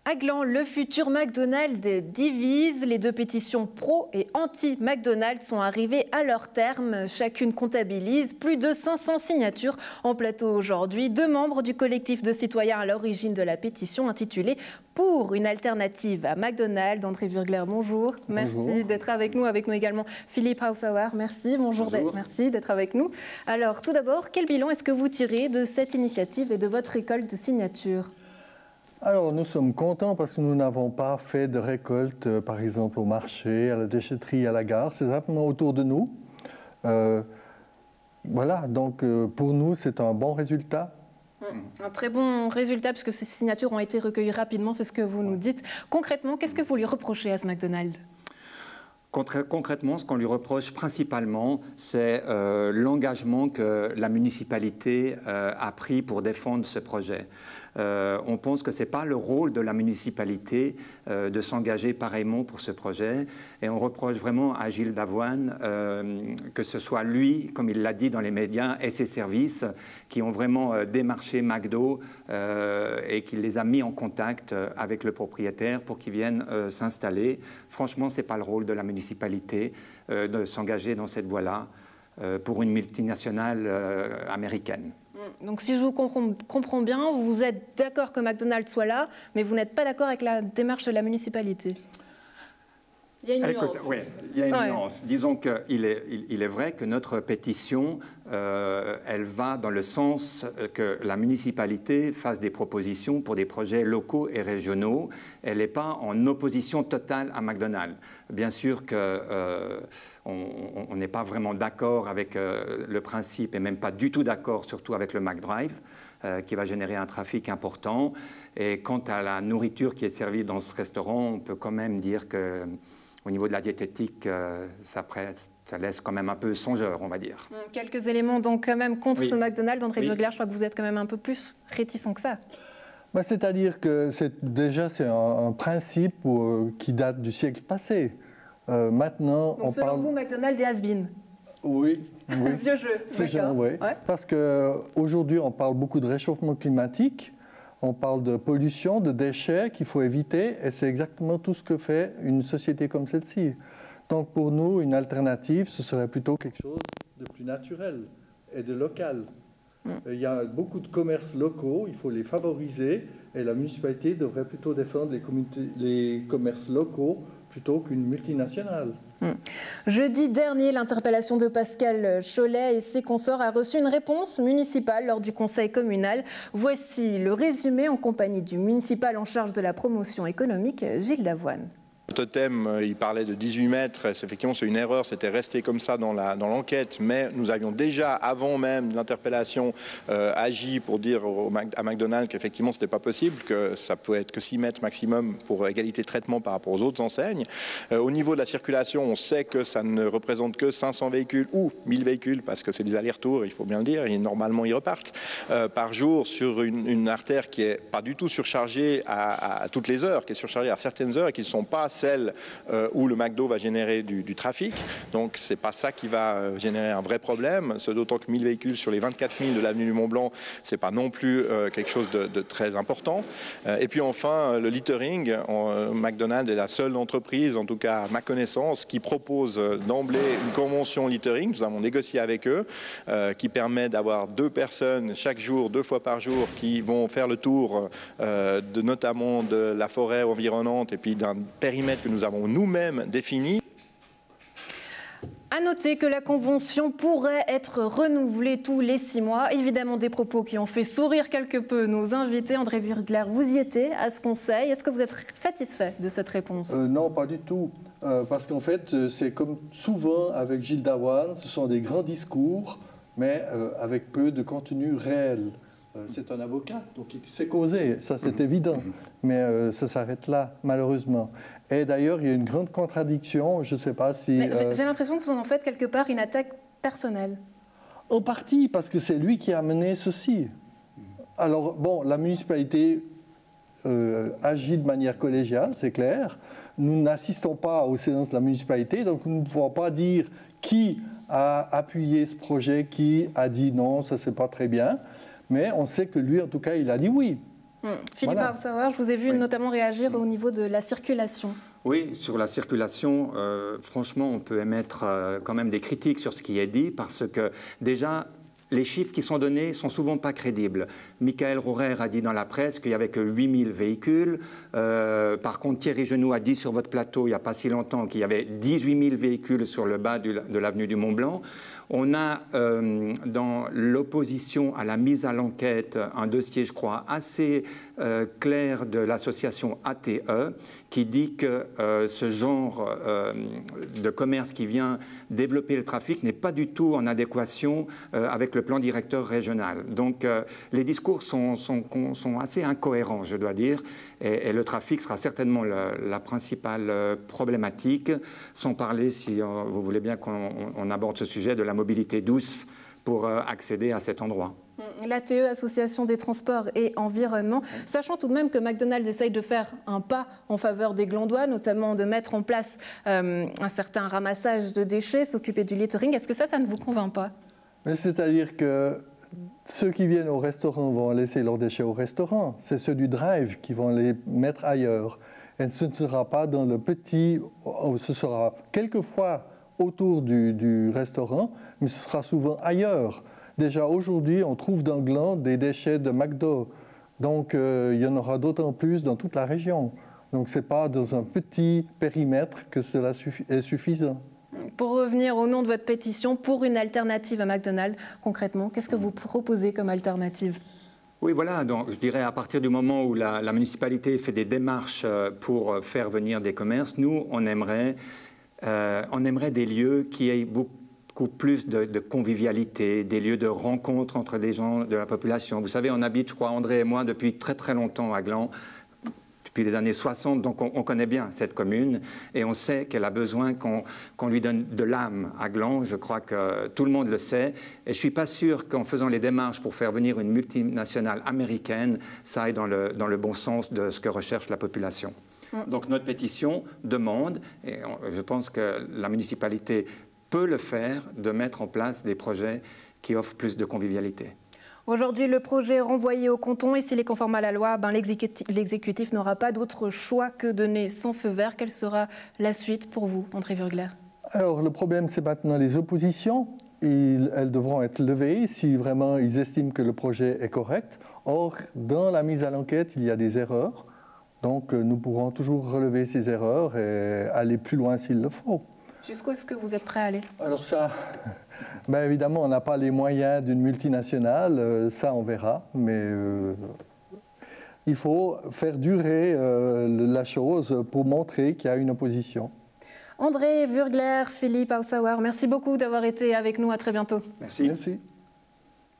À Gland, le futur McDonald's divise. Les deux pétitions pro et anti-McDonald's sont arrivées à leur terme. Chacune comptabilise plus de 500 signatures. En plateau aujourd'hui, deux membres du collectif de citoyens à l'origine de la pétition intitulée « Pour une alternative à McDonald's ». André Wurgler, bonjour. Merci d'être avec nous. Avec nous également Philippe Hausauer. Merci. Bonjour. Merci d'être avec nous. Alors, tout d'abord, quel bilan est-ce que vous tirez de cette initiative et de votre récolte de signatures ? Alors, nous sommes contents parce que nous n'avons pas fait de récolte, par exemple, au marché, à la déchetterie, à la gare. C'est simplement autour de nous. Voilà, donc pour nous, c'est un bon résultat. Un très bon résultat, puisque ces signatures ont été recueillies rapidement, c'est ce que vous nous dites. Concrètement, qu'est-ce que vous lui reprochez à ce McDonald's ? Concrètement, ce qu'on lui reproche principalement, c'est l'engagement que la municipalité a pris pour défendre ce projet. On pense que ce n'est pas le rôle de la municipalité de s'engager pareillement pour ce projet. Et on reproche vraiment à Gilles Davoine que ce soit lui, comme il l'a dit dans les médias, et ses services qui ont vraiment démarché McDo et qui les a mis en contact avec le propriétaire pour qu'ils viennent s'installer. Franchement, ce n'est pas le rôle de la municipalité de s'engager dans cette voie-là pour une multinationale américaine. Donc si je vous comprends bien, vous êtes d'accord que McDonald's soit là, mais vous n'êtes pas d'accord avec la démarche de la municipalité. Il y a une nuance. Oui, il y a une nuance. Disons qu'il est vrai que notre pétition, elle va dans le sens que la municipalité fasse des propositions pour des projets locaux et régionaux. Elle n'est pas en opposition totale à McDonald's. Bien sûr que on n'est pas vraiment d'accord avec le principe et même pas du tout d'accord, surtout avec le McDrive, qui va générer un trafic important. Et quant à la nourriture qui est servie dans ce restaurant, on peut quand même dire que au niveau de la diététique, ça laisse quand même un peu songeur, on va dire. Quelques éléments donc quand même contre ce McDonald's. André Wurgler, je crois que vous êtes quand même un peu plus réticent que ça. Bah, c'est-à-dire que c'est un principe qui date du siècle passé. Maintenant, donc selon vous, McDonald's est has-been ? Oui. Vieux jeu. C'est genre, oui. Ouais. Parce qu'aujourd'hui, on parle beaucoup de réchauffement climatique. On parle de pollution, de déchets qu'il faut éviter, et c'est exactement tout ce que fait une société comme celle-ci. Donc pour nous, une alternative, ce serait plutôt quelque chose de plus naturel et de local. Il y a beaucoup de commerces locaux, il faut les favoriser, et la municipalité devrait plutôt défendre les commerces locaux plutôt qu'une multinationale. Jeudi dernier, l'interpellation de Pascal Cholet et ses consorts a reçu une réponse municipale lors du conseil communal. Voici le résumé en compagnie du municipal en charge de la promotion économique, Gilles Davoine. Le totem, il parlait de 18 mètres. Effectivement, c'est une erreur. C'était resté comme ça dans l'enquête. Mais nous avions déjà, avant même l'interpellation, agi pour dire à McDonald's qu'effectivement, ce n'était pas possible, que ça pouvait être que 6 mètres maximum pour égalité de traitement par rapport aux autres enseignes. Au niveau de la circulation, on sait que ça ne représente que 500 véhicules ou 1000 véhicules, parce que c'est des allers-retours, il faut bien le dire, et normalement, ils repartent par jour sur une artère qui n'est pas du tout surchargée à toutes les heures, qui est surchargée à certaines heures et qui ne sont pas celle où le McDo va générer du trafic. Donc, ce n'est pas ça qui va générer un vrai problème. C'est d'autant que 1000 véhicules sur les 24 000 de l'avenue du Mont-Blanc, ce n'est pas non plus quelque chose de très important. Et puis enfin, le littering. McDonald's est la seule entreprise, en tout cas à ma connaissance, qui propose d'emblée une convention littering. Nous avons négocié avec eux, qui permet d'avoir 2 personnes chaque jour, 2 fois par jour, qui vont faire le tour notamment de la forêt environnante et puis d'un périmètre que nous avons nous-mêmes défini. À noter que la convention pourrait être renouvelée tous les 6 mois. Évidemment, des propos qui ont fait sourire quelque peu nos invités. André Wurgler, vous y étiez à ce conseil. Est-ce que vous êtes satisfait de cette réponse ? Non, pas du tout. Parce qu'en fait, c'est comme souvent avec Gilles Davoine, ce sont des grands discours, mais avec peu de contenu réel. C'est un avocat, donc il sait causer, ça c'est évident, mais ça s'arrête là, malheureusement. Et d'ailleurs, il y a une grande contradiction, je ne sais pas si... J'ai l'impression que vous en faites quelque part une attaque personnelle. En partie, parce que c'est lui qui a mené ceci. Alors, bon, la municipalité agit de manière collégiale, c'est clair. Nous n'assistons pas aux séances de la municipalité, donc nous ne pouvons pas dire qui a appuyé ce projet, qui a dit non, ça c'est pas très bien. Mais on sait que lui, en tout cas, il a dit oui. Philippe Voilà. Haussauer, je vous ai vu notamment réagir au niveau de la circulation. Oui, sur la circulation, franchement, on peut émettre quand même des critiques sur ce qui est dit, parce que déjà, les chiffres qui sont donnés sont souvent pas crédibles. Michael Rohrer a dit dans la presse qu'il n'y avait que 8000 véhicules. Par contre, Thierry Genoux a dit sur votre plateau il n'y a pas si longtemps qu'il y avait 18 000 véhicules sur le bas de l'avenue du Mont-Blanc. On a dans l'opposition à la mise à l'enquête un dossier, je crois, assez clair de l'association ATE qui dit que ce genre de commerce qui vient développer le trafic n'est pas du tout en adéquation avec le plan directeur régional. Donc les discours sont assez incohérents, je dois dire, et le trafic sera certainement la principale problématique, sans parler, si vous voulez bien qu'on aborde ce sujet, de la mobilité douce pour accéder à cet endroit. L'ATE, Association des transports et environnement, sachant tout de même que McDonald's essaye de faire un pas en faveur des Glandois, notamment de mettre en place un certain ramassage de déchets, s'occuper du littering, est-ce que ça ne vous convainc pas? C'est-à-dire que ceux qui viennent au restaurant vont laisser leurs déchets au restaurant. C'est ceux du drive qui vont les mettre ailleurs. Et ce ne sera pas dans le petit... Ce sera quelquefois autour du restaurant, mais ce sera souvent ailleurs. Déjà aujourd'hui, on trouve dans Gland des déchets de McDo. Donc il y en aura d'autant plus dans toute la région. Donc ce n'est pas dans un petit périmètre que cela est suffisant. Pour revenir au nom de votre pétition pour une alternative à McDonald's, concrètement, qu'est-ce que vous proposez comme alternative? Oui, voilà, donc je dirais à partir du moment où la municipalité fait des démarches pour faire venir des commerces, nous, on aimerait des lieux qui aient beaucoup plus de convivialité, des lieux de rencontre entre les gens de la population. Vous savez, on habite, je crois, André et moi, depuis très très longtemps à Gland, depuis les années 60, donc on connaît bien cette commune et on sait qu'elle a besoin qu'on lui donne de l'âme à Gland. Je crois que tout le monde le sait et je ne suis pas sûr qu'en faisant les démarches pour faire venir une multinationale américaine, ça aille dans le bon sens de ce que recherche la population. Donc notre pétition demande, et je pense que la municipalité peut le faire, de mettre en place des projets qui offrent plus de convivialité. Aujourd'hui, le projet est renvoyé au canton et s'il est conforme à la loi, l'exécutif n'aura pas d'autre choix que de donner son feu vert. Quelle sera la suite pour vous, André Wurgler? Alors, le problème, c'est maintenant les oppositions. Elles devront être levées si vraiment ils estiment que le projet est correct. Or, dans la mise à l'enquête, il y a des erreurs. Donc, nous pourrons toujours relever ces erreurs et aller plus loin s'il le faut. Jusqu'où est-ce que vous êtes prêt à aller? Alors ça, ben évidemment, on n'a pas les moyens d'une multinationale, ça on verra, mais il faut faire durer la chose pour montrer qu'il y a une opposition. André Wurgler, Philippe Haussauer, merci beaucoup d'avoir été avec nous, à très bientôt. Merci. Merci.